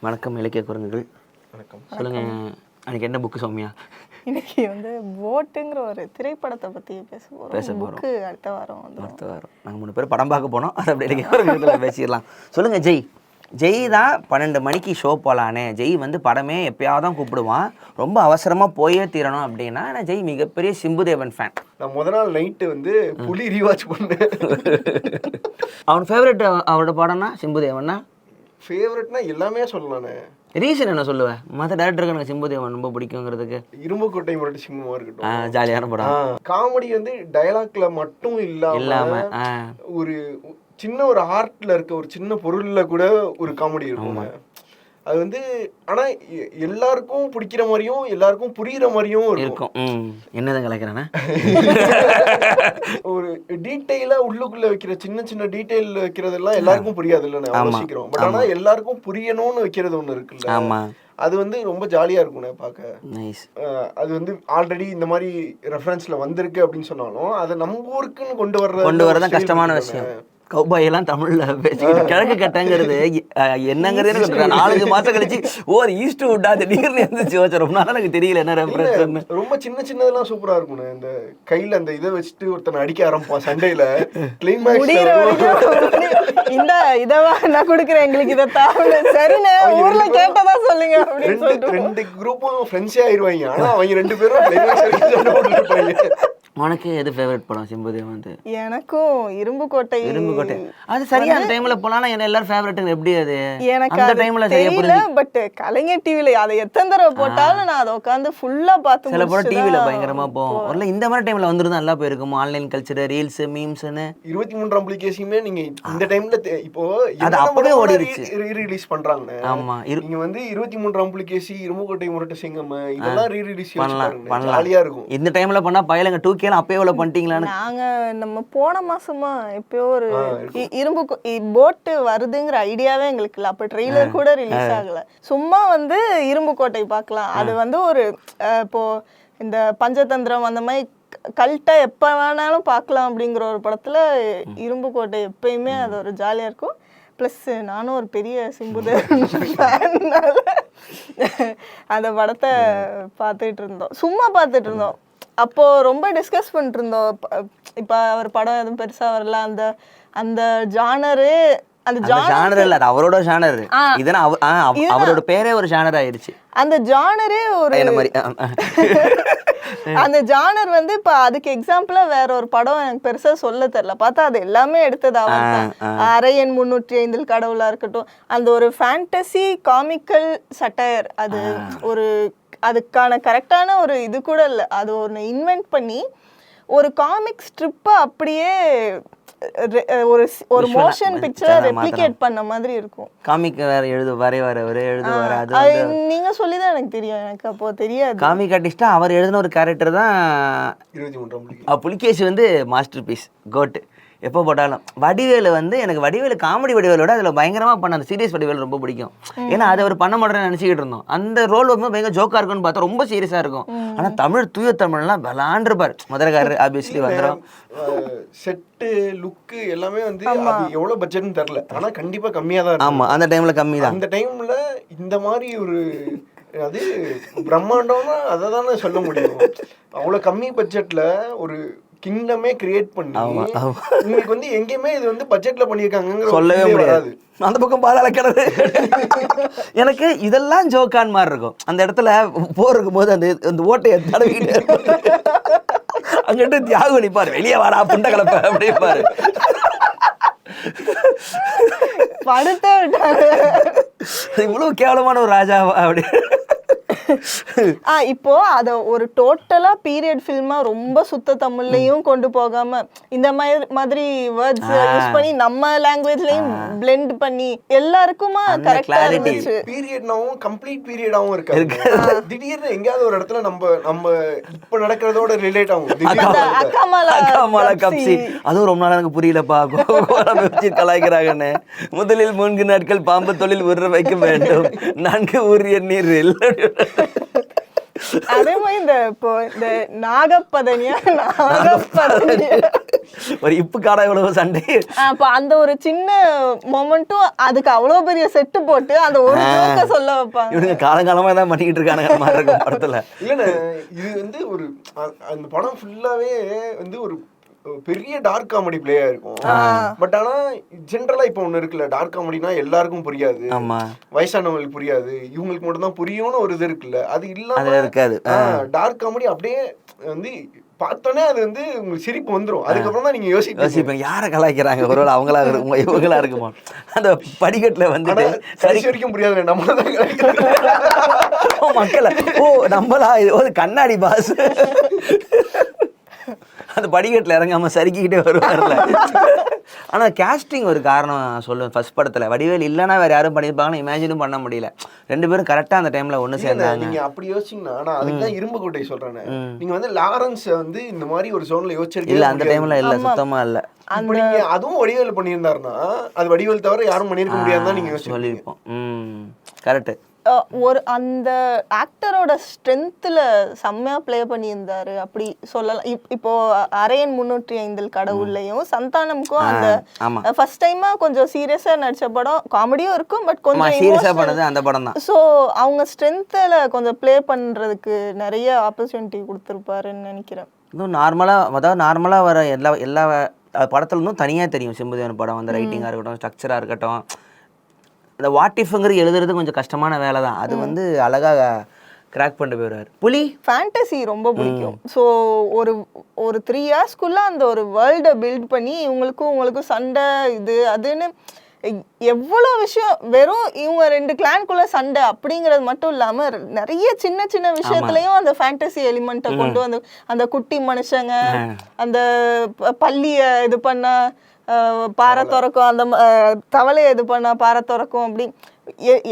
வணக்கம் இலக்கிய குரங்குகள். வணக்கம். சொல்லுங்க, அன்னைக்கு என்ன புக்கு சௌமியா? இன்னைக்கு போட்டுங்கிற ஒரு திரைப்படத்தை பற்றி பேச போகிறோம். புக்கு அடுத்த வாரம் நாங்கள் 3 பேர் படம் பார்க்க போனோம். அதை அப்படி இலக்கிய குரங்குகள் பேசிடலாம். சொல்லுங்கள் ஜெய் தான் 12 மணிக்கு ஷோ போகலானே. ஜெய் படமே எப்பயாவது தான் கூப்பிடுவான். ரொம்ப அவசரமாக போயே தீரணும் அப்படின்னா நான் ஜெய் மிகப்பெரிய சிம்புதேவன் ஃபேன். நான் முதல் நாள் நைட்டு புலி ரீவாட்ச் பண்ணேன். அவன் ஃபேவரட் அவரோட படம்னா சிம்புதேவன்னா? ஃபேவரட்னா எல்லாமே சொல்லலானே. ரீசன் என்ன சொல்லுவேன்? மற்ற டேரக்டருக்கு எனக்கு சிம்புதேவன் ரொம்ப பிடிக்குங்கிறதுக்கு. இரும்புக்கோட்டை முரட்டு சிங்கமாக இருக்கட்டும், ஜாலியான படம். காமெடி டயலாக்ல மட்டும் இல்லாம ஒரு சின்ன ஒரு ஆர்ட்ல இருக்க ஒரு சின்ன பொருள்ல கூட ஒரு காமெடி இருக்கும். அது ஆனா எல்லாருக்கும் பிடிக்கிற மாதிரியும் எல்லாருக்கும் புரியுற மாதிரியும் இருக்கும். என்னதான் கலைக்கிறானே, ஒரு டீட்டெயிலா உள்ளுக்குள்ள வைக்கிற சின்ன சின்ன டீட்டெயில் வைக்கிறதெல்லாம் எல்லாருக்கும் புரியாது இல்லைன்னு யோசிக்கிறோம். பட் ஆனா எல்லாருக்கும் புரியணும்னு வைக்கிறது ஒண்ணு இருக்குல்ல, அது ரொம்ப ஜாலியா இருக்கும் பார்க்க. அது ஆல்ரெடி இந்த மாதிரி ரெஃபரன்ஸ்ல வந்திருக்கு அப்படின்னு சொன்னாலும் அதை நம்ம ஊருக்குன்னு கொண்டு வர்றதான் கஷ்டமான விஷயம். கௌபாயெல்லாம் தமிழ்ல பேசிக்கிட்டு கிழக்கு கட்டங்கிறது என்னங்கிறது எனக்கு 4 மாசம் கழிச்சு அது ஈஸ்ட் வுட்டா திடீர்னு இருந்துச்சு. ரொம்ப நாள் எனக்கு தெரியல என்ன ரெஃபரன்ஸ். ரொம்ப சின்ன சின்னதெல்லாம் சூப்பரா இருக்கும். இந்த கையில அந்த இதை வச்சுட்டு ஒருத்தனை அடிக்க ஆரம்பிப்பான் சண்டையில. இந்த இதவா நான் கொடுக்குறேன், எங்களுக்கு இதை தாவல சரிண்ணே ஊர்ல கேட்டதா சொல்லுங்க. 2 குரூப்பும் ஃப்ரெண்ட்ஸே ஆயிடுவாங்க. ஆனா அவங்க 2 பேரும். உனக்கு எது ஃபேவரட் படம் சிம்புதேவன்? எனக்கும் இரும்புக்கோட்டை. அது சரியான டைம்ல போனா என்ன எல்லாரும் ஃபேவரட் எப்படி? அது எனக்கு அந்த டைம்ல தெரியல. பட் கலைஞர் டிவில அதை எத்தனை தடவை போட்டாலும் நான் அதை உட்காந்து ஃபுல்லா பார்த்து. சில படம் டிவில பயங்கரமா போகும். இல்ல இந்த மாதிரி டைம்ல வந்துருந்தா நல்லா போயிருக்கும். ஆன்லைன் கல்ச்சர், ரீல்ஸ், மீம்ஸ்னு 23ஆம் புலிகேசியுமே நீங்க இந்த டைம்ல இப்போ அது அப்படியே ஓடிடுச்சு, ரீ-ரிலீஸ் பண்றாங்க. ஆமா, நீங்க 23ஆம் புலிகேசி, இரும்புக்கோட்டை முரட்டு சிங்கம் இதெல்லாம் ரீ-ரிலீஸ் பண்ணலாம். ஜாலியா இருக்கும். இந்த டைம்ல பண்ணா பயலங்க 2K அப்பயே எவ்வளவு பண்ணிட்டீங்களான்னு. நாங்க நம்ம போன மாசமா எப்பயோ ஒரு இரும்பு போட்டு வருதுங்கிற ஐடியாவே எங்களுக்கு இல்ல. அப்ப ட்ரெய்லர் கூட ரிலீஸ் ஆகல. சும்மா இரும்புக்கோட்டை பார்க்கலாம். அது ஒரு இப்போ இந்த பஞ்சதந்திரம் அந்த மாதிரி கல்ட்டா எப்ப வேணாலும் பார்க்கலாம் அப்படிங்கிற ஒரு படத்துல இரும்புக்கோட்டை எப்பயுமே அது ஒரு ஜாலியா இருக்கும். ப்ளஸ் நானும் ஒரு பெரிய சிம்புதேவன் ஃபேன்னால அந்த படத்தை சும்மா பார்த்துட்டு இருந்தோம். அப்போ ரொம்ப டிஸ்கஸ் பண்ணிட்டு இருந்தோம். இப்ப அவர் படம் எதுவும் பெருசா வரல. அந்த ஜானரு ஜானர் இல்ல, அது அவரோட ஜானர். இதனா அவரோட பேரே ஒரு ஜானர் ஆயிருச்சு. அந்த ஜானரே ஒரு அந்த ஜானர் இப்ப அதுக்கு எக்ஸாம்பிளா வேற ஒரு படம் எனக்கு பெருசா சொல்ல தெரியல. பார்த்தா அது எல்லாமே எடுத்தது அவன். அரையன் 305 கடவுளா இருக்கட்டும், அந்த ஒரு ஃபேண்டசி காமிக்கல் சட்டையர், அது ஒரு அதுக்கான கரெக்டான ஒரு இது கூட இல்லை. அது ஒன்று இன்வென்ட் பண்ணி ஒரு காமிக் ஸ்ட்ரிப்பை அப்படியே ஒரு மோஷன் பிக்சரை ரெப்ளிகேட் பண்ண மாதிரி இருக்கும். காமிக் வேற எழுதுவாரு. நீங்க சொல்லிதான் எனக்கு தெரியும். எனக்கு அப்போ தெரியாது. காமிக் ஆர்டிஸ்டா அவர் எழுதின ஒரு கேரக்டர் தான் 23ஆம் புலிகேசி. Masterpiece, GOAT. எப்போ போட்டாலும் வடிவேலு எனக்கு வடிவேலு காமெடி வடிவேலோட அதில் பயங்கரமாக பண்ண அந்த சீரியஸ் வடிவேலு ரொம்ப பிடிக்கும். ஏன்னா அதை அவர் பண்ண மாட்டேன்னு நினச்சிக்கிட்டு இருந்தோம். அந்த ரோல் பயங்கர ஜோக்கா இருக்குன்னு பார்த்தா ரொம்ப சீரியஸாக இருக்கும். ஆனால் தூய தமிழ்லாம் விளாண்டுருப்பார். மதுரக்காரர் ஆப்வியஸ்லி வந்துடும். செட்டு லுக்கு எல்லாமே அது எவ்வளோ பட்ஜெட்னு தெரில, ஆனால் கண்டிப்பாக கம்மியாக தான் இருக்கும். ஆமாம், அந்த டைமில் கம்மி தான். அந்த டைமில் இந்த மாதிரி ஒரு அது பிரம்மாண்டம்னா அதை தானே சொல்ல முடியும். அவ்வளோ கம்மி பட்ஜெட்டில் ஒரு கிங்டமே கிரியேட் பண்ணி உங்களுக்கு எங்கேயுமே இது பட்ஜெட்ல பண்ணிருக்காங்க சொல்லவே முடியாது. அந்த பக்கம் பாதாள கிணறு எனக்கு இதெல்லாம் ஜோக்கான் மாதிரி இருக்கும். அந்த இடத்துல போறக்கும் போது அந்த ஓட்டையை தடவிக்கிட்டு அங்கிட்டு தியாகம் நிப்பாரு, வெளியே வாடா புண்ட கலப்ப அப்படிப்பாரு. இவ்வளவு கேவலமான ஒரு ராஜாவா அப்படி. இப்போ அத ஒரு டோட்டலா பீரியட் ஃபில்மா ரொம்ப சுத்த தமிழ்லயும் கொண்டு போகாம இந்த மாதிரி வேர்ட்ஸ் யூஸ் பண்ணி நம்ம லாங்குவேஜ்லயும் பிளெண்ட் பண்ணி எல்லாருக்குமா கரெக்டா இருந்துச்சு. பீரியட்னாவும் கம்ப்ளீட் பீரியடாவும் இருக்கு. திடீர்னு எங்கயாவது ஒரு இடத்துல நம்ம இப்ப நடக்கிறதோட ரிலேட் ஆகும். அக்காமாலா கப்சி அதுவும் ரொம்ப நாள் எனக்கு புரியலப்பா. கலாய்க்கிறாங்கன்னு. முதலில் 3 நாட்கள் பாம்பு தொழில் உருற வைக்க வேண்டும், 4 ஊரிய நீரில். அதே மாதிரி இந்த நாகப்பதனியா ஒரு இப்பு காடா இவ்வளவு சண்டை. அப்ப அந்த ஒரு சின்ன மொமெண்ட்டும் அதுக்கு அவ்வளவு பெரிய செட்டு போட்டு அந்த ஒரு ஜோக்க சொல்ல வைப்பாங்க. இவனுங்க காலங்காலமா தான் பண்ணிக்கிட்டு இருக்கானுங்க மாதிரி இருக்கும் படத்துல. இல்லண்ணே இது வந்து ஒரு அந்த படம் ஃபுல்லாவே வந்து ஒரு பெரிய டார்க் காமெடி பிளேயா இருக்கும். பட் ஆனா ஜென்ரலா இப்ப ஒண்ணு இருக்குல்ல, டார்க் காமெடினா எல்லாருக்கும் புரியாது, வயசானவங்களுக்கு புரியாது, இவங்களுக்கு மட்டும் தான் புரியும்னு ஒரு இது இருக்குல்ல, அது இல்லாம இருக்காது. டார்க் காமெடி அப்படியே வந்து பார்த்தோன்னே அது வந்து உங்களுக்கு சிரிப்பு வந்துடும். அதுக்கப்புறம் தான் நீங்க யோசிப்பீங்க யாரை கலாய்க்கிறாங்க, ஒருவேளை அவங்களா இருக்குமா இவங்களா இருக்குமா. அந்த படிக்கட்டுல வந்து கடைசி வரைக்கும் புரியாது நம்மளதான் மக்களை நம்மளா இது கண்ணாடி பாஸ் அந்த படிக்கட்டில் இறங்காம சறுக்கிக்கிட்டே வருவார்ல. ஆனால் கேஸ்டிங் ஒரு காரணம் சொல்லுவேன். ஃபர்ஸ்ட் படத்தில் வடிவேல் இல்லைன்னா வேறு யாரும் பண்ணியிருப்பாங்கன்னு இமேஜினும் பண்ண முடியல. 2 பேரும் கரெக்டாக அந்த டைமில் ஒன்று சேர்ந்தாங்க. நீங்கள் அப்படி யோசிச்சிங்கன்னா, ஆனால் அதுக்கு தான் இரும்பு கோட்டை சொல்கிறேன். நீங்கள் வந்து லாரன்ஸை வந்து இந்த மாதிரி ஒரு ஜோனில் யோசிச்சிருக்கீங்க இல்லை, அந்த டைமில் இல்லை, சுத்தமாக இல்லை. அப்படி அதுவும் வடிவேல் பண்ணியிருந்தாருன்னா அது வடிவேல் தவிர யாரும் பண்ணியிருக்க முடியாதுதான் நீங்கள் சொல்லியிருப்போம். கரெக்டு. ஒரு அந்த ஆக்டரோட ஸ்ட்ரென்த்தில் செம்மையாக ப்ளே பண்ணியிருந்தாரு அப்படி சொல்லலாம். இப்போ அரையன் 305 கடவுள்லையும் சந்தானமுக்கும் அந்த ஃபர்ஸ்ட் டைமாக கொஞ்சம் சீரியஸாக நடித்த படம், காமெடியும் இருக்கும் பட் கொஞ்சம் சீரியஸாக பண்ணது அந்த படம் தான். ஸோ அவங்க ஸ்ட்ரென்த்தில் கொஞ்சம் ப்ளே பண்ணுறதுக்கு நிறைய ஆப்பர்ச்சுனிட்டி கொடுத்துருப்பாருன்னு நினைக்கிறேன். இன்னும் நார்மலாக வர எல்லா படத்துல இருந்தும் தனியாக தெரியும் சிம்புதேவன் படம். அந்த ரைட்டிங்காக இருக்கட்டும், ஸ்ட்ரக்சராக இருக்கட்டும், இந்த வாட் இஃப்ங்கிறது எழுதுறது கொஞ்சம் கஷ்டமான வேலை தான். அது வந்து அழகாக கிராக் பண்ணிட்டு போயிடுவார். புலி ஃபேண்டசி ரொம்ப பிடிக்கும். ஸோ ஒரு 3 இயர்ஸ்க்குள்ளே அந்த ஒரு வேர்ல்டை பில்ட் பண்ணி உங்களுக்கும் சண்டை இது அதுன்னு எவ்வளோ விஷயம், வெறும் இவங்க 2 கிளான்குள்ளே சண்டை அப்படிங்கிறது மட்டும் இல்லாமல் நிறைய சின்ன சின்ன விஷயத்துலையும் அந்த ஃபேண்டசி எலிமெண்ட்டை கொண்டு வந்து அந்த குட்டி மனுஷங்க அந்த பள்ளியை இது பண்ணால் பாறை திறக்கும், அந்த தவளையை இது பண்ண பாறை திறக்கும், அப்படி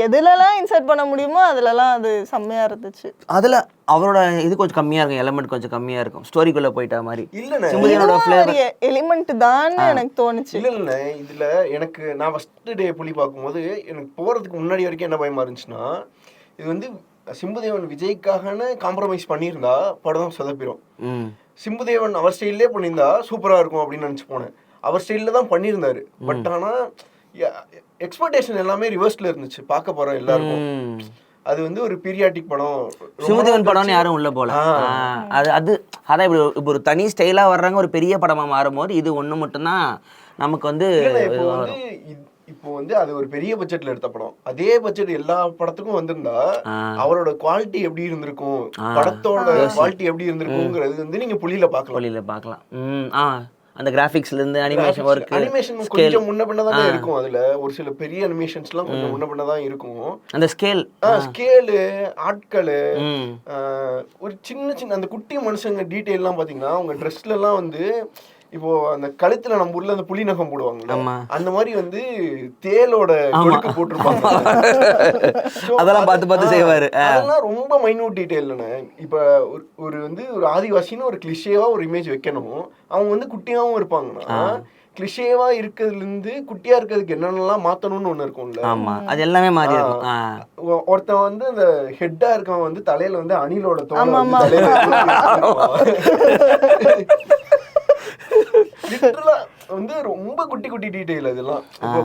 எதுலலாம் இன்சர்ட் பண்ண முடியுமோ அதுலலாம் அது செம்மையா இருந்துச்சு. அதுல அவரோட இது கொஞ்சம் கம்மியா இருக்கும், எலிமெண்ட் கொஞ்சம் கம்மியா இருக்கும், ஸ்டோரிக்குள்ள போயிட்ட மாதிரி. இல்ல எலிமெண்ட் தான் எனக்கு தோணுச்சு. இல்ல இதுல எனக்கு நான் ஃபர்ஸ்ட் டே புலி பார்க்கும்போது எனக்கு போறதுக்கு முன்னாடி வரைக்கும் என்ன பயமா இருந்துச்சுன்னா, இது வந்து சிம்புதேவன் விஜய்க்காகன்னு காம்ப்ரமைஸ் பண்ணியிருந்தா படம் சொதப்பிடும். சிம்புதேவன் அவர் ஸ்டைல்லே பண்ணியிருந்தா சூப்பரா இருக்கும் அப்படின்னு நினைச்சு போனேன். அவர் ஸ்டைலில் தான் பண்ணியிருந்தாரு. பட் ஆனால் எக்ஸ்பெக்டேஷன் எல்லாமே ரிவர்ஸ்ல இருந்துச்சு பார்க்க போகிறோம் எல்லாருக்கும். அது வந்து ஒரு பீரியாட்டிக் படம், சிம்புதேவன் படம்னு யாரும் உள்ள போல. அதான் இப்படி ஒரு தனி ஸ்டைலாக வர்றாங்க, ஒரு பெரிய படமாக மாறும்போது இது ஒன்று மட்டும்தான் நமக்கு வந்து இப்போ வந்து அது ஒரு பெரிய பட்ஜெட்ல எடுத்த படம். அதே பட்ஜெட் எல்லா படத்துக்கும் வந்திருந்தா அவரோட குவாலிட்டி எப்படி இருந்திருக்கும், படத்தோட குவாலிட்டி எப்படி இருந்திருக்குங்கிறது வந்து நீங்க புலியில பார்க்கலாம். அந்த கிராபிக்ஸ்ல இருந்து அனிமேஷன் வர்க், அனிமேஷன் கொஞ்சம் முன்ன பின்ன தான் இருக்கும். அதுல ஒரு சில பெரிய அனிமேஷன்ஸ்லாம் கொஞ்சம் முன்ன பின்ன தான் இருக்கும். அந்த ஸ்கேலு ஆட்கள் ஒரு சின்ன அந்த குட்டி மனுஷங்க டீடைல்லாம் பாத்தீங்கன்னா அவங்க ட்ரெஸ்ல எல்லாம் வந்து இப்போ அந்த கழுத்துல நம்ம ஊர்ல அந்த புலி நகம் போடுவாங்க, அந்த மாதிரி வந்து தேலோட கொழுக்கு போட்டிருப்பாங்க. அதெல்லாம் பார்த்து செய்வாரு. அதெல்லாம் ரொம்ப மைன்யூட் டீடைல். இப்ப ஒரு வந்து ஒரு ஆதிவாசின்னு ஒரு கிளிஷேவா ஒரு இமேஜ் வைக்கணும், அவங்க வந்து குட்டியாவும் இருப்பாங்கன்னா கிளிஷேவா இருக்கிறதுல இருந்து குட்டியா இருக்கிறதுக்கு என்னென்னலாம் மாத்தணும்னு ஒண்ணு இருக்கும்ல. ஆமா, அது எல்லாமே மாறி இருக்கும். ஒருத்தன் வந்து அந்த ஹெட்டா இருக்கவன் வந்து தலையில வந்து அணிலோட தோல் வந்து ரொம்ப குட்டி குட்டி டீடைல். அதெல்லாம்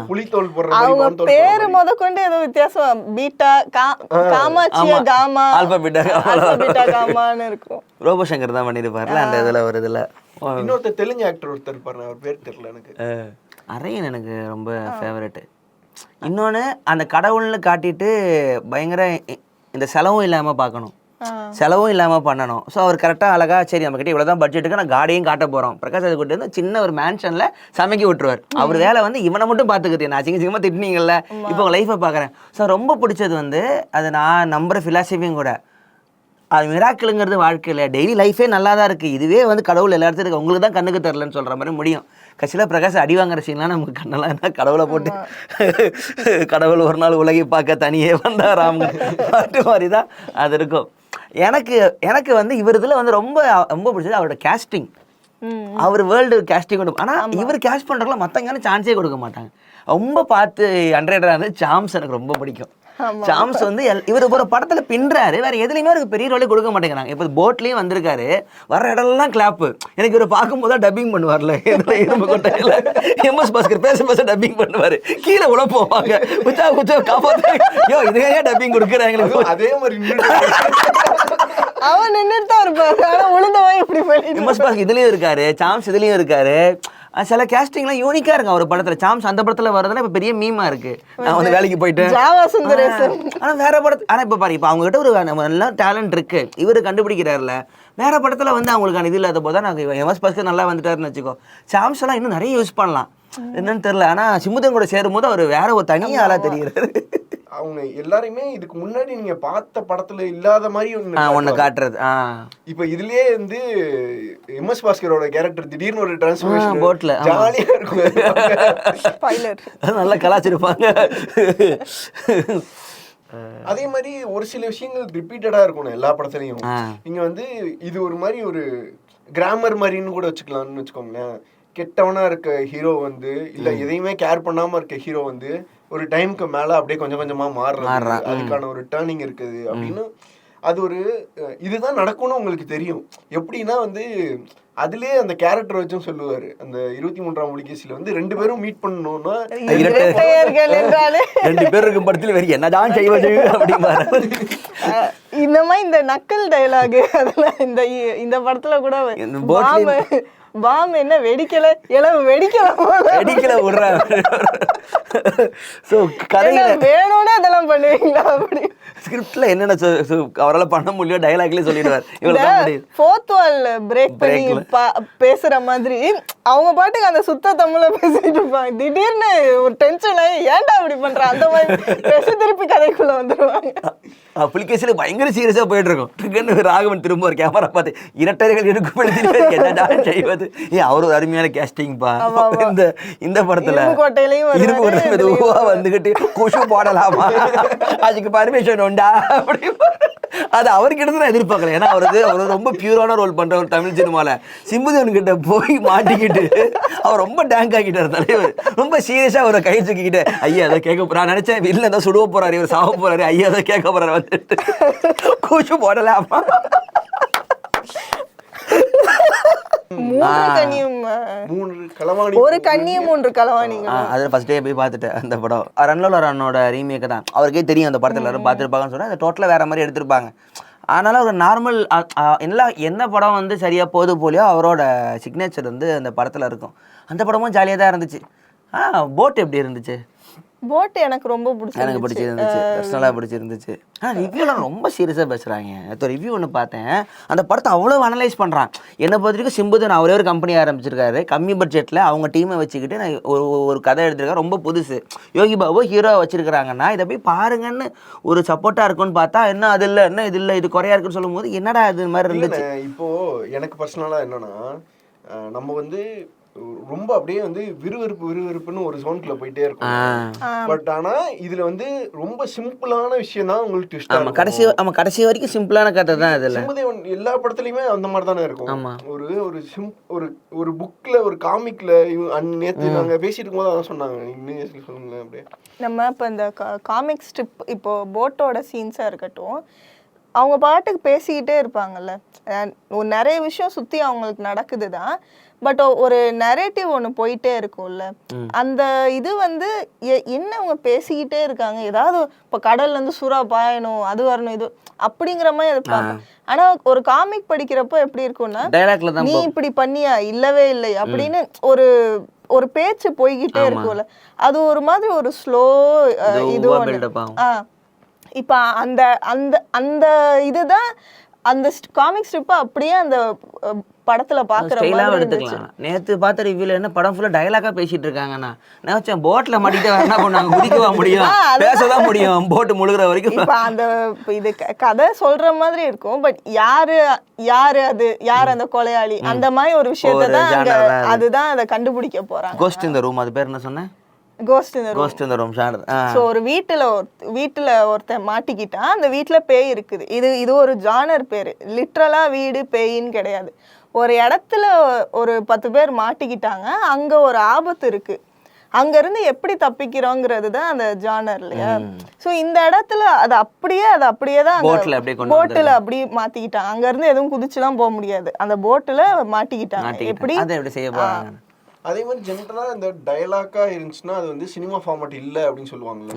புலித்தோல் போடுற அவங்க பேரு முதற்கொண்டு ஏதோ வித்தியாசம், பீட்டா காமாச்சியா காமா ஆல்பா பீட்டா காமான்னு இருக்கும். ரோபோ சங்கர் தான் பண்ணிருப்பாருல அந்த இதுல ஒரு இதுல. இன்னொருத்தர் தெலுங்கு ஆக்டர் ஒருத்தர் இருப்பாரு, அவர் பேர் தெரியல எனக்கு. அரையன் எனக்கு ரொம்ப ஃபேவரட். இன்னொன்னு அந்த கடவுள்னு காட்டிட்டு பயங்கர இந்த செலவும் இல்லாம பார்க்கணும், செலவும் இல்லாமல் பண்ணணும். ஸோ அவர் கரெக்டாக அழகாக சரி நம்மக்கிட்ட இவ்வளோ தான் பட்ஜெட்டுக்கு நான் காடியும் காட்ட போகிறோம், பிரகாஷ் அதை கூட்டு வந்து சின்ன ஒரு மேன்ஷனில் சமைக்க விட்டுருவார். அவர் வேலை வந்து இவனை மட்டும் பார்த்துக்கிட்டு நான் சிங்கமாக திட்டினீங்கல்ல, இப்போ உங்கள் லைஃப்பை பார்க்குறேன். ஸோ ரொம்ப பிடிச்சது வந்து அது நான் நம்புகிற ஃபிலாசபியும் கூட. அது மிராக்கிளுங்கிறது வாழ்க்கையில் டெய்லி லைஃபே நல்லா தான் இருக்குது, இதுவே வந்து கடவுள் எல்லா இடத்துல இருக்குது, உங்களுக்கு தான் கண்ணுக்கு தரலன்னு சொல்கிற மாதிரி முடியும். கட்சியில் பிரகாஷ் அடி வாங்குற சீன்லாம் நமக்கு கண்ணெல்லாம் என்ன கடவுளை போட்டு கடவுள் ஒரு நாள் உலகை பார்க்க தனியே வந்தாராம் பாட்டு மாதிரி தான் அது இருக்கும். எனக்கு வந்து இவர் இதில் வந்து ரொம்ப ரொம்ப பிடிச்சது அவரோட கேஸ்டிங். அவர் வேர்ல்டு கேஸ்டிங் கொடுக்கும், ஆனால் இவர் கேஸ்ட் பண்ணுறதுல மற்றவங்க சான்ஸே கொடுக்க மாட்டாங்க. ரொம்ப பார்த்து 100 சாம்ஸ் எனக்கு ரொம்ப பிடிக்கும். சாம்ஸ் வந்து இவர் ஒரு படத்துல பின்றாரு, வேற எதுலையுமே அவருக்கு பெரிய ரோலே கொடுக்க மாட்டேங்கிறாங்க. இப்போ போட்லயும் வந்திருக்காரு, வர இடம்லாம் கிளாப்பு. எனக்கு இவர் பார்க்கும்போது தான் டப்பிங் பண்ணுவார்ல இரும்பு கொட்டையில எம்எஸ் பாஸ்கர் பேச டப்பிங் பண்ணுவாரு, கீழே உள்ள போவாங்க, குச்சா குச்சா காப்பாத்து, யோ இதுவே டப்பிங் கொடுக்குறாங்க. அதே மாதிரி அவன் நின்றுட்டு தான் இருப்பாரு, ஆனா உளுந்தவன் இப்படி போயிட்டு எம்எஸ் பாஸ்கர் இதுலயும் இருக்காரு, சாம்ஸ் இதுலயும் இருக்காரு. சில கேஸ்டிங்லாம் யூனிக்கா இருக்கும் அவர் படத்துல. சாம்ஸ் அந்த படத்துல வரதுன்னா இப்ப பெரிய மீமா இருக்கு. நான் வந்து வேலைக்கு போயிட்டேன் ஜாவா சுந்தரேசன். ஆனா வேற படத்து, ஆனா இப்ப பாரு, இப்ப அவங்க கிட்ட ஒரு நல்ல டேலண்ட் இருக்கு, இவரு கண்டுபிடிக்கிறாருல. வேற படத்துல வந்து அவங்களுக்கான இது இல்லாத போது நான் எம்எஸ் பாஸ்கர் நல்லா வந்துட்டாருன்னு வச்சுக்கோ. சாம்ஸ் எல்லாம் இன்னும் நிறைய யூஸ் பண்ணலாம், என்னன்னு தெரியல. ஆனா சிமுதன் கூட சேரும் போது அவர் வேற ஒரு தனி ஆளா தெரியுறாரு. அவங்க எல்லாருமே இதுக்கு முன்னாடி நீங்க பார்த்த படத்துல இல்லாத மாதிரி ஒண்ணு காட்டுறது. இப்ப இதுலயே வந்து எம்எஸ் பாஸ்கரோட கேரக்டர் திடீர்னு ஒரு டிரான்ஸ்ஃபர்மேஷன் போட்ல ஜாலியா இருக்கும், பைலட் நல்லா கலாச்சிருப்பாங்க. அதே மாதிரி ஒரு சில விஷயங்கள் ரிப்பீட்டடா இருக்கணும் எல்லா படத்துலயும். நீங்க வந்து இது ஒரு மாதிரி ஒரு கிராமர் மாதிரின்னு கூட வச்சுக்கலாம்னு வச்சுக்கோங்களேன். கெட்டவனா இருக்க ஹீரோ வந்து இல்ல எதையுமே கேர் பண்ணாம இருக்க ஹீரோ வந்து ஒரு டைமுக்கு மேல அப்படியே கொஞ்சம் கொஞ்சமா மாறுறாங்க, அதுக்கான ஒரு டேர்னிங் இருக்குது அப்படின்னு. அது ஒரு இதுதான் நடக்கும்னு உங்களுக்கு தெரியும். எப்படின்னா வந்து அதுலயே அந்த கேரக்டர் வச்சும் சொல்லுவாரு, அந்த 23ஆம் புலிகேசில வந்து 2 பேரும் மீட் பண்ணணும்னா 2 பேர் இருக்கும் படத்துல வேற என்னதான் செய்வது அப்படிம்பாரு. இந்த மாதிரி இந்த நக்கல் டயலாக் அதெல்லாம் இந்த படத்துல கூட பாம் என்ன வெடிக்கல இளவு வெடிக்கல விடுறாங்க. சோ கதையில வேணும்னே அதெல்லாம் பண்ணுவீங்களா? அப்படி ஸ்கிரிப்ட்ல என்னென்ன அவரால் பண்ண முடியும் டயலாக்லயே சொல்லிடுவார். ஃபோர்த் வால் பிரேக் பண்ணி பேசுற மாதிரி அவங்க பாட்டுக்கு அந்த சுத்த தமிழ்ல பேசிட்டு இருப்பாங்க. திடீர்னு ஒரு டென்ஷன் ஆகி ஏன்டா அப்படி பண்ற அந்த மாதிரி பேச திருப்பி கதைக்குள்ள வந்துருவாங்க. புலிகேசில பயங்கர சீரியஸா போயிட்டு இருக்கும். ராகவன் திரும்ப ஒரு கேமரா பார்த்து இரட்டைகள் இருக்கும் என்னடா செய்வது. அவரு ஒரு அருமையான கேஸ்டிங் பா. இந்த படத்துல கோட்டையிலையும் மெதுவா வந்துகிட்டு குஷு போடலாமா, அதுக்கு பர்மிஷன் உண்டா அப்படி. அது அவர்கிட்ட தான் எதிர்பார்க்கல. ஏன்னா அவரு ரொம்ப பியூரான ரோல் பண்ற ஒரு தமிழ் சினிமால. சிம்புதேவன் கிட்ட போய் மாட்டிக்கிட்டு அவர் ரொம்ப டேங்க் ஆகிட்டார் தலைவர். ரொம்ப சீரியஸா அவரை கை தூக்கிக்கிட்டு ஐயா அதை கேட்க போறா நினைச்சேன், இல்ல ஏதோ சுடுவ போறாரு, இவர் சாவ போறாரு, ஐயா அதை கேட்க போறாரு வந்துட்டு கூச்சு போடலாமா. ஒரு கண்ணியும் 3 களவாணிங்க. அது ஃபர்ஸ்ட் டே போய் பார்த்துட்டேன் அந்த படம். ரன்லோல ரன்னோட ரீமேக் தான். அவருக்கே தெரியும் அந்த படத்துல எல்லாரும் பார்த்துருப்பாங்கன்னு சொன்னா, அந்த டோட்டலா வேற மாதிரி எடுத்திருப்பாங்க. அதனால ஒரு நார்மல் என்ன படம் வந்து சரியா போது போலியோ அவரோட சிக்னேச்சர் வந்து அந்த படத்துல இருக்கும். அந்த படமும் ஜாலியா தான் இருந்துச்சு. போட் எப்படி இருந்துச்சு? போட் எனக்கு ரொம்ப பிடிச்சிருந்துச்சு, பர்சனலாக பிடிச்சிருந்துச்சு. ஆனால் ரிவ்யூலாம் ரொம்ப சீரியஸாக பேசுகிறாங்க. இப்போ ரிவ்யூ ஒன்று பார்த்தேன், அந்த படத்தை அவ்வளோ அனலைஸ் பண்ணுறான். என்னை பொறுத்த வரைக்கும் சிம்புதன் அவரே ஒரு கம்பெனி ஆரம்பிச்சிருக்காரு, கம்மி பட்ஜெட்டில் அவங்க டீமை வச்சுக்கிட்டு நான் ஒரு கதை எடுத்திருக்கேன், ரொம்ப புதுசு. யோகி பாபு ஹீரோவை வச்சிருக்கிறாங்கன்னா இதை போய் பாருங்கன்னு ஒரு சப்போர்ட்டாக இருக்குன்னு பார்த்தா என்ன அது இல்லை, என்ன இது இல்லை, இது குறையா இருக்குன்னு சொல்லும் போது என்னடா இது மாதிரி இருந்துச்சு. இப்போது எனக்கு பர்சனலாக என்னன்னா, நம்ம வந்து ரொம்ப அப்படியே வந்து விறுவிறுப்புன்னு ஒரு ஜோன்குள்ள போயிட்டே இருக்கும். பட் ஆனா இதுல வந்து ரொம்ப சிம்பிளான விஷயம் தான் உங்களுக்கு ட்விஸ்டா இருக்கும். கடைசி வரைக்கும் சிம்பிளான கதை தான் இதுல. சிம்புதேவன் எல்லா படத்துலயுமே அந்த மாதிரி தானே இருக்கும். ஒரு புக்ல ஒரு காமிக்ல நேத்து நாங்க பேசிட்டு இருக்கும்போது அதான் சொன்னாங்க. இன்னும் சொல்லுங்களேன் அப்படியே. நம்ம இப்போ இந்த காமிக் ஸ்ட்ரிப் இப்போ போட்டோட சீன்ஸா இருக்கட்டும், அவங்க பாட்டுக்கு பேசிக்கிட்டே இருப்பாங்கல்ல, நிறைய விஷயம் சுத்தி அவங்களுக்கு நடக்குது தான். பட் ஒரு நரேட்டிவ் ஒன்று போயிட்டே இருக்கும்ல, அந்த இது வந்து என்ன அவங்க பேசிக்கிட்டே இருக்காங்க. ஏதாவது இப்போ கடல்ல இருந்து சுறா பாயணும், அது வரணும், இது அப்படிங்கிற மாதிரி இருப்பாங்க. ஆனா ஒரு காமிக் படிக்கிறப்போ எப்படி இருக்கும்னா, நீ இப்படி பண்ணியா, இல்லவே இல்லை அப்படின்னு ஒரு பேச்சு போய்கிட்டே இருக்கும்ல, அது ஒரு மாதிரி ஒரு ஸ்லோ இது. இப்ப அந்த அந்த அந்த இதுதான் அந்த காமிக் ஸ்ட்ரிப்பை அப்படியே அந்த படத்துல பாக்குற மாதிரி எடுத்துக்கலாம். நேத்து பார்த்த ரிவ்யூல என்ன படம் ஃபுல்லா டயலாகா பேசிட்டு இருக்காங்கண்ணா. நான் போட்ல மாட்டிட்டு என்ன பண்ணாங்க, குதிக்கவா முடியும், பேசதான் முடியும் போட்டு முழுகிற வரைக்கும். இப்ப அந்த இது கதை சொல்ற மாதிரி இருக்கும். பட் யாரு அது, யார் அந்த கொலையாளி, அந்த மாதிரி ஒரு விஷயத்தை தான் அதுதான் அதை கண்டுபிடிக்க போறாங்க. கோஸ்ட் இன் தி ரூம், அது பேர் என்ன சொன்னேன்? Ghost in the room. So ஒரு வீட்டுல ஒருத்தன் மாட்டிக்கிட்டா, அந்த வீட்டுல பேய் இருக்குது. இது ஒரு ஜானர் பேரு. லிட்ரலா வீடு பேயின்னு கிடையாது. ஒரு இடத்துல ஒரு 10 பேர் மாட்டிக்கிட்டாங்க, அங்க ஒரு ஆபத்து இருக்கு. அங்கேருந்து எப்படி தப்பிக்கிறோங்கிறது தான் அந்த ஜானர் இல்லையா. ஸோ இந்த இடத்துல அது அப்படியே தான் போட்டில் அப்படி மாற்றிக்கிட்டாங்க. அங்கேருந்து எதுவும் குதிச்சுலாம் போக முடியாது, அந்த போட்டில் மாட்டிக்கிட்டாங்க. எப்படி செய்ய போகிறாங்க. அதே மாதிரி ஜென்ரலா இந்த டயலாக்கா இருந்துச்சுன்னா அது வந்து சினிமா ஃபார்மேட் இல்ல அப்படின்னு சொல்லுவாங்கல்ல.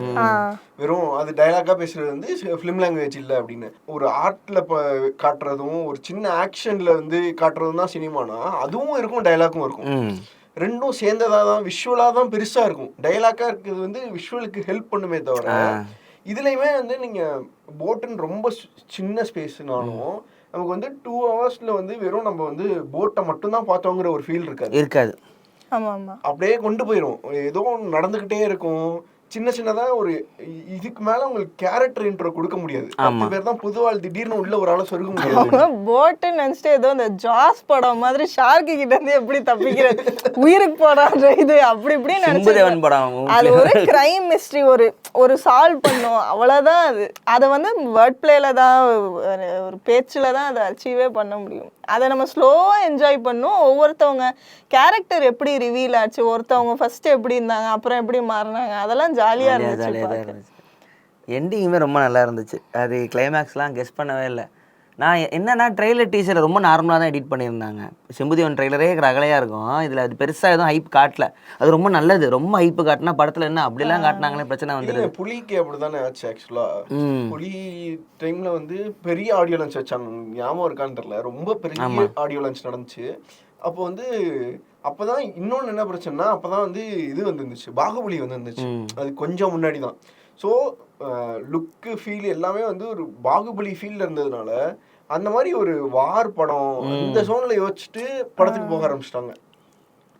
வெறும் அது டயலாக்கா பேசுறது வந்து ஃபிலிம் லாங்குவேஜ் இல்ல அப்படின்னு. ஒரு ஆர்ட்ல காட்டுறதும் ஒரு சின்ன ஆக்ஷன்ல வந்து காட்டுறதும் தான் சினிமானா, அதுவும் இருக்கும் டயலாக்கும் இருக்கும். ரெண்டும் சேர்ந்ததா தான் விஷுவலா தான் பெருசா இருக்கும். டயலாக்கா இருக்கிறது வந்து விஷுவலுக்கு ஹெல்ப் பண்ணுமே தவிர, இதுலயுமே வந்து நீங்க போட்டுன்னு ரொம்ப சின்ன ஸ்பேஸ்னாலும் நமக்கு வந்து 2 hours வந்து வெறும் நம்ம வந்து போட்டை மட்டும் தான் பார்த்தோங்கிற ஒரு ஃபீல் இருக்காது. அப்படியே கொண்டு போயிரும். ஏதோ நடந்துகிட்டே இருக்கும். சின்ன சின்னதா ஒரு இதுக்கு மேல உங்களுக்கு கேரக்டர் இன்ட்ரோ கொடுக்க முடியாது. 10 பேர் தான் புது ஆள் திடீர்னு உள்ள ஒரு ஆளை சொருக முடியாது. போட்டு நினைச்சிட்டு ஏதோ இந்த ஜாஸ் படம் மாதிரி ஷார்க்கு கிட்ட இருந்து எப்படி தப்பிக்கிறது, உயிருக்கு போடான்ற இது அப்படி இப்படி நினைச்சு அது ஒரு கிரைம் மிஸ்ட்ரி ஒரு சால்வ் பண்ணும், அவ்வளவுதான். அதை வந்து வேர்ட் பிளேல தான், ஒரு பேச்சுல தான் அதை அச்சீவே பண்ண முடியும். அதை நம்ம ஸ்லோவா என்ஜாய் பண்ணும். ஒவ்வொருத்தவங்க கேரக்டர் எப்படி ரிவீல் ஆச்சு, ஒருத்தவங்க ஃபர்ஸ்ட் எப்படி இருந்தாங்க அப்புறம் எப்படி மாறினாங்க, அதெல்லாம் ஜாலியா இருந்துச்சு. எண்டிங்குமே ரொம்ப நல்லா இருந்துச்சு. அது கிளைமேக்ஸ்லாம் கெஸ் பண்ணவே இல்லை. நான் என்னன்னா ட்ரெய்லர் டீசரை ரொம்ப நார்மலாக தான் எடிட் பண்ணியிருந்தாங்க. செம்புதேவன் ட்ரெய்லரே ரகலையாக இருக்கும். இதில் அது பெருசாக எதுவும் ஹைப் காட்டல. அது ரொம்ப நல்லது. ரொம்ப ஹைப்பு காட்டினா படத்தில் என்ன அப்படிலாம் காட்டினாங்களே பிரச்சனை வந்துடுது. புலிக்கு அப்படிதானே ஆச்சு ஆக்சுவலாக. புலி டைம்ல வந்து பெரிய ஆடியோ லான்ச் வச்சாங்க, ஞாபகம் இருக்கான்னு தெரியல. ரொம்ப பெரிய ஆடியோ லான்ச் நடந்துச்சு. அப்போ வந்து அப்போதான் இன்னொன்று என்ன பிரச்சனைனா, அப்போதான் வந்து இது வந்துருந்துச்சு, பாகுபலி வந்துருந்துச்சு. அது கொஞ்சம் முன்னாடி தான். ஸோ லுக்கு ஃபீல் எல்லாமே வந்து ஒரு பாகுபலி ஃபீல்ல இருந்ததுனால அந்த மாதிரி ஒரு வார் படம் இந்த ஜோன்ல யோசிச்சுட்டு படத்துக்கு போக ஆரம்பிச்சிட்டாங்க.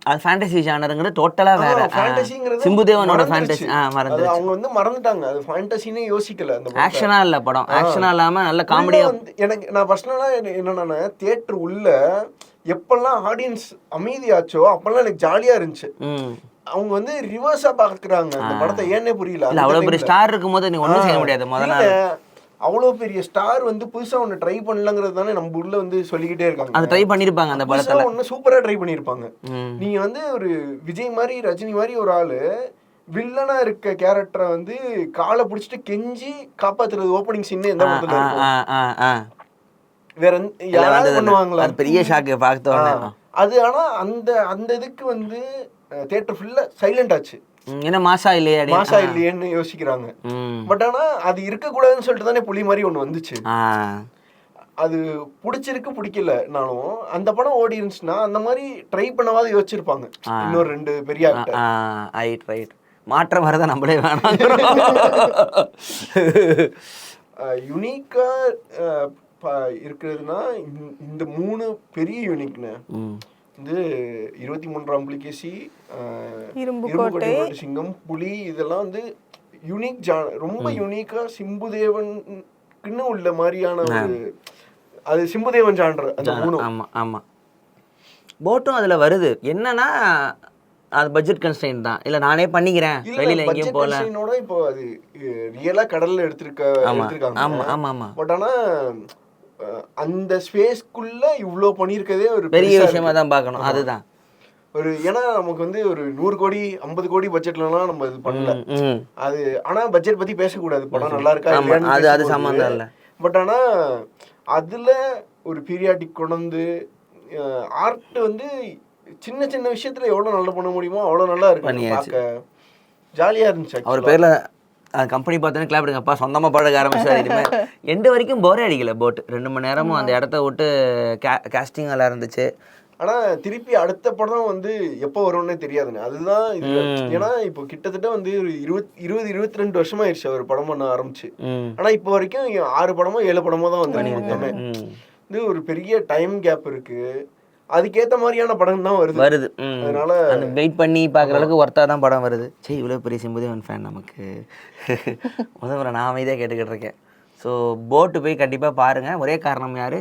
அது ஃபேண்டசி ஜானருங்கிறது டோட்டலா வேற. ஃபேண்டசிங்கிறது சிம்புதேவனோட ஃபேண்டசி அது அவங்க வந்து மறந்துட்டாங்க. அது ஃபேண்டசினே யோசிக்கல. அந்த ஆக்ஷனா இல்ல படம், ஆக்ஷனா இல்லாம நல்ல காமெடியா. எனக்கு நான் பர்சனலா என்னன்னா தியேட்டர் உள்ள எப்பெல்லாம் ஆடியன்ஸ் அமைதியாச்சோ அப்பெல்லாம் எனக்கு ஜாலியா இருந்துச்சு. அவங்க வந்து ரிவர்ஸா பாக்குறாங்க அந்த படத்தை, ஏன்னே புரியல. அவ்வளவு பெரிய ஸ்டார் இருக்கும்போது நீ ஒண்ணும் செய்ய முடியாது. முதல்ல அவ்வளவு பெரிய ஸ்டார் வந்து புதுசா ஒண்ணு ட்ரை பண்ணலங்கிறது தானே நம்ம உள்ள வந்து சொல்லிக்கிட்டே இருக்காங்க. அது ட்ரை பண்ணிருப்பாங்க அந்த படத்துல, ஒண்ணு சூப்பரா ட்ரை பண்ணிருப்பாங்க. நீங்க வந்து ஒரு விஜய் மாதிரி ரஜினி மாதிரி ஒரு ஆளு வில்லனா இருக்க கேரக்டரை வந்து காலை பிடிச்சிட்டு கெஞ்சி காப்பாத்துறது ஓப்பனிங் சீன் எந்த படத்துல இருக்கும்? வேற யாராவது பண்ணுவாங்களா? பெரிய ஷாக்கு பார்த்தோம் அது. ஆனா அந்த இதுக்கு வந்து தியேட்டர் ஃபுல்லா சைலண்ட் ஆச்சு. என்ன மாசா இல்லையேன்னு யோசிக்கிறாங்க. பட் ஆனா அது இருக்க கூடாதுன்னு சொல்லிட்டு தானே புலி மாதிரி ஒண்ணு வந்துச்சு. அது பிடிச்சிருக்கு பிடிக்கலனாலும் அந்த படம் ஓடி இருந்துச்சுன்னா அந்த மாதிரி ட்ரை பண்ணவாது யோசிச்சிருப்பாங்க இன்னொரு 2 பெரிய ஆக்டர். ரைட் மாற்றம் வரதான் நம்மளே வேணாம். யுனிக்கா இருக்கிறதுனா இந்த 3 பெரிய யூனிக்னு வந்து 23ஆம் புலிகேசி, இரும்புக்கோட்டை சிங்கம், புலி, இதெல்லாம் வந்து யூனிக் ரொம்ப யூனிக்கா சிம்புதேவனுக்குன்னு உள்ள மாதிரியான ஒரு அது சிம்புதேவன் ஜானர் அந்த 3. ஆமா ஆமா. போட்டும் அதுல வருது. என்னன்னா அது பட்ஜெட் கன்ஸ்ட்ரெயின் தான். இல்ல நானே பண்ணிக்கிறேன், வெளியில எங்கேயும் போகல. இப்போ அது ரியலா கடல்ல எடுத்திருக்காங்க. ஆமா ஆமா ஆமா. பட் ஆனா அந்த ஸ்பேஸ்க்குள்ள இவ்ளோ பண்ணிருக்கதே ஒரு பெரிய விஷயமா தான் பார்க்கணும். அதுதான் ஒரு, ஏன்னா நமக்கு வந்து ஒரு 100 கோடி 50 கோடி பட்ஜெட்லாம் நம்ம இது பண்ணல. அது ஆனா பட்ஜெட் பத்தி பேசக்கூடாது, படம் நல்லா இருக்கா இல்லையான்னு அது சம்பந்தம் இல்ல. பட் ஆனா அதுல ஒரு பீரியாடிக் கொண்டு வந்து ஆர்ட் வந்து சின்ன சின்ன விஷயத்துல எவ்வளவு நல்லா பண்ண முடியுமோ அவ்வளவு நல்லா இருக்கு, பார்க்க ஜாலியா இருந்துச்சு. அவர் பேர்ல கம்பெனி பார்த்தோன்னே கிளாப் எடுங்கப்பா, சொந்தமாக பழக ஆரம்பிச்சார். இதுமாதிரி எண்டு வரைக்கும் போரே அடிக்கல. போட்டு 2 மணி நேரமும் அந்த இடத்த விட்டு கேஸ்டிங் நல்லா இருந்துச்சு. ஆனால் திருப்பி அடுத்த படம் வந்து எப்போ வரும்னே தெரியாதுண்ணே, அதுதான் இது. ஏன்னா இப்போ கிட்டத்தட்ட வந்து ஒரு 22 வருஷமா ஆயிடுச்சு ஒரு படம் பண்ண ஆரம்பிச்சு. ஆனால் இப்போ வரைக்கும் 6 படமோ 7 படமோ தான் வந்து மொத்தமே. இது ஒரு பெரிய டைம் கேப் இருக்கு. அதுக்கேற்ற மாதிரியான படம் தான் வருது. அதனால வெயிட் பண்ணி பார்க்குற அளவுக்கு ஒர்த்தா தான் படம் வருது. சரி, இவ்வளோ பெரிய சிம்புதேவன் ஃபேன் நமக்கு. முதல்ல நான் அமைதியாக கேட்டுக்கிட்டு இருக்கேன். ஸோ போட்டு போய் கண்டிப்பாக பாருங்கள். ஒரே காரணம் யார்?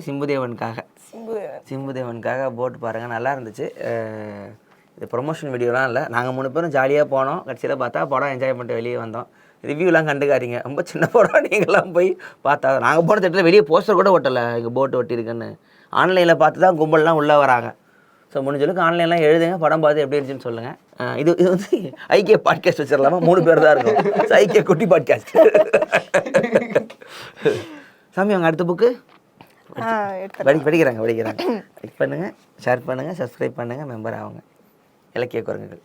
சிம்புதேவனுக்காக போட்டு பாருங்கள், நல்லா இருந்துச்சு. இது ப்ரொமோஷன் வீடியோலாம் இல்லை, நாங்கள் 3 பேரும் ஜாலியாக போனோம். கடைசியில் பார்த்தா படம் என்ஜாய் பண்ணிட்டு வெளியே வந்தோம். ரிவ்யூலாம் கண்டுக்காதீங்க, ரொம்ப சின்ன படம். நீங்களாம் போய் பார்த்தா, நாங்கள் போன தேட்டரில் வெளியே போஸ்டர் கூட ஒட்டலை இங்கே போட்டு ஒட்டியிருக்குன்னு. ஆன்லைனில் பார்த்து தான் கும்பல்லாம் உள்ளே வராங்க. ஸோ முடிஞ்சளவுக்கு ஆன்லைன்லாம் எழுதுங்க, படம் பார்த்து எப்படி இருந்துச்சுன்னு சொல்லுங்கள். இது வந்து ஐக்கிய பாட்காஸ்ட் வச்சிடலாமா? 3 பேர் தான் இருக்கும். ஸோ ஐக்கிய குட்டி பாட்காஸ்ட். சாமி அவங்க அடுத்த புக்கு படிக்கிறாங்க. லைக் பண்ணுங்கள், ஷேர் பண்ணுங்கள், சப்ஸ்கிரைப் பண்ணுங்கள், மெம்பர் ஆகுங்க. இலக்கிய குரங்குகள்.